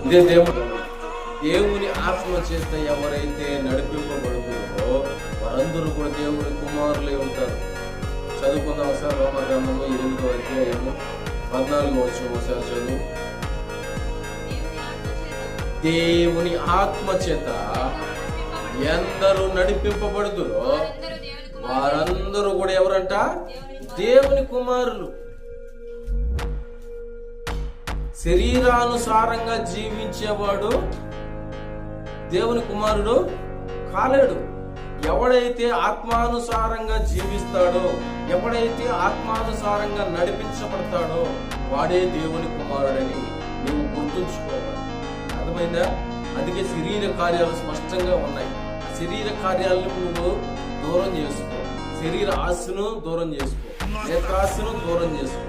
ఇదే దేవుని ఆత్మ చేత ఎవరైతే నడిపింపబడుతుందో వారందరూ కూడా దేవుని కుమారులే ఉంటారు. చదువుకుందాం ఒకసారి రోమ గ్రంథము 8వ అధ్యాయము 14వ వచనం ఒకసారి చదువు. దేవుని ఆత్మ చేత ఎందరూ నడిపింపబడుతురో వారందరూ కూడా ఎవరంట? దేవుని కుమారులు. శరీరానుసారంగా జీవించేవాడు దేవుని కుమారుడు కాలేడు. ఎవడైతే ఆత్మానుసారంగా జీవిస్తాడో, ఎవడైతే ఆత్మానుసారంగా నడిపించబడతాడో వాడే దేవుని కుమారుడని నువ్వు గుర్తుంచుకోవాలి. అర్థమైందా? అందుకే శరీర కార్యాలు స్పష్టంగా ఉన్నాయి. శరీర కార్యాలను నువ్వు దూరం చేసుకో, శరీర ఆశను దూరం చేసుకో, నేత్రాశను దూరం చేసుకో,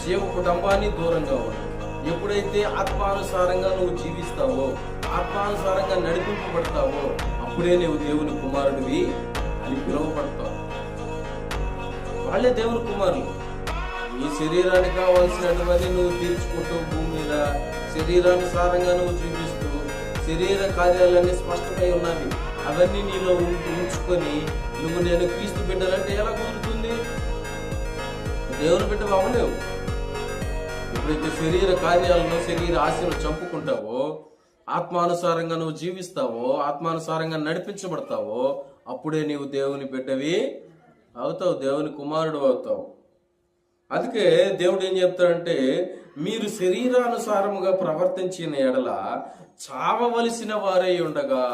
జీవ కుటుంబాన్ని దూరంగా ఉండు. ఎప్పుడైతే ఆత్మానుసారంగా నువ్వు జీవిస్తావో, ఆత్మానుసారంగా నడిపింపబడతావో అప్పుడే నువ్వు దేవుని కుమారుడివి అని పిలువబడతావు. వాళ్ళే దేవుని కుమారులు. నీ శరీరానికి కావాల్సినటువంటి నువ్వు తీర్చుకుంటూ భూమి మీద శరీరానుసారంగా నువ్వు జీవిస్తూ శరీర కార్యాలన్నీ స్పష్టమై ఉన్నవి. అవన్నీ నీలో ఉంచుకొని నువ్వు నేను క్రీస్తు బిడ్డలంటే ఎలా కుదురుతుంది? దేవుని బిడ్డ అవ్వలేవు. ఎప్పుడైతే శరీర కార్యాలను శరీర ఆశను చంపుకుంటావో, ఆత్మానుసారంగా నువ్వు జీవిస్తావో, ఆత్మానుసారంగా నడిపించబడతావో అప్పుడే నీవు దేవుని బిడ్డవి అవుతావు, దేవుని కుమారుడు అవుతావు. అందుకే దేవుడు ఏం చెప్తాడంటే, మీరు శరీరానుసారముగా ప్రవర్తించిన ఎడల చావవలసిన వారై ఉండగా,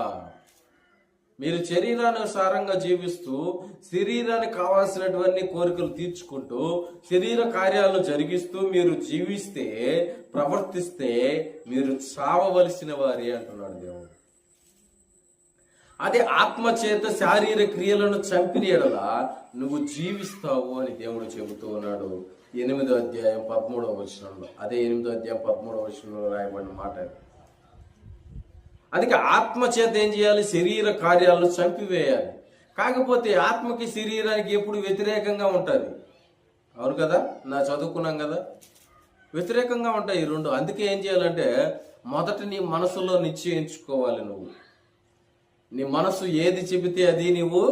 మీరు శరీరానుసారంగా జీవిస్తూ శరీరానికి కావాల్సినటువంటి కోరికలు తీర్చుకుంటూ శరీర కార్యాలను జరిగిస్తూ మీరు జీవిస్తే, ప్రవర్తిస్తే మీరు చావవలసిన వారే అంటున్నాడు దేవుడు. అదే ఆత్మచేత శారీర క్రియలను చంపిన ఎడల నువ్వు జీవిస్తావు అని దేవుడు చెబుతూ ఉన్నాడు 8వ అధ్యాయం 13వ వచనంలో. అదే 8వ అధ్యాయం 13వ వచనంలో రాయబడిన మాట. అందుకే ఆత్మ చేత ఏం చేయాలి? శరీర కార్యాలను చంపివేయాలి. కాకపోతే ఆత్మకి శరీరానికి ఎప్పుడు వ్యతిరేకంగా ఉంటుంది. అవును కదా, నా చదువుకున్నాం కదా, వ్యతిరేకంగా ఉంటాయి ఈ రెండు. అందుకే ఏం చేయాలంటే మొదట నీ మనసులో నిశ్చయించుకోవాలి. నువ్వు నీ మనసు ఏది చెబితే అది నువ్వు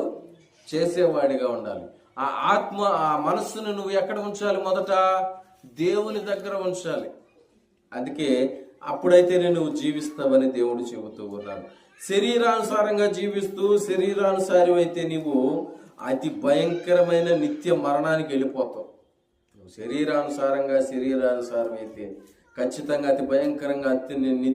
చేసేవాడిగా ఉండాలి. ఆ ఆత్మ, ఆ మనస్సును నువ్వు ఎక్కడ ఉంచాలి? మొదట దేవుని దగ్గర ఉంచాలి. అందుకే అప్పుడైతే నువ్వు జీవిస్తావని దేవుడు చెబుతూ ఉన్నాడు. శరీరానుసారంగా జీవిస్తూ శరీరానుసారం అయితే నీవు అతి భయంకరమైన నిత్య మరణానికి వెళ్ళిపోతావు. నువ్వు శరీరానుసారం అయితే ఖచ్చితంగా అతి భయంకరంగా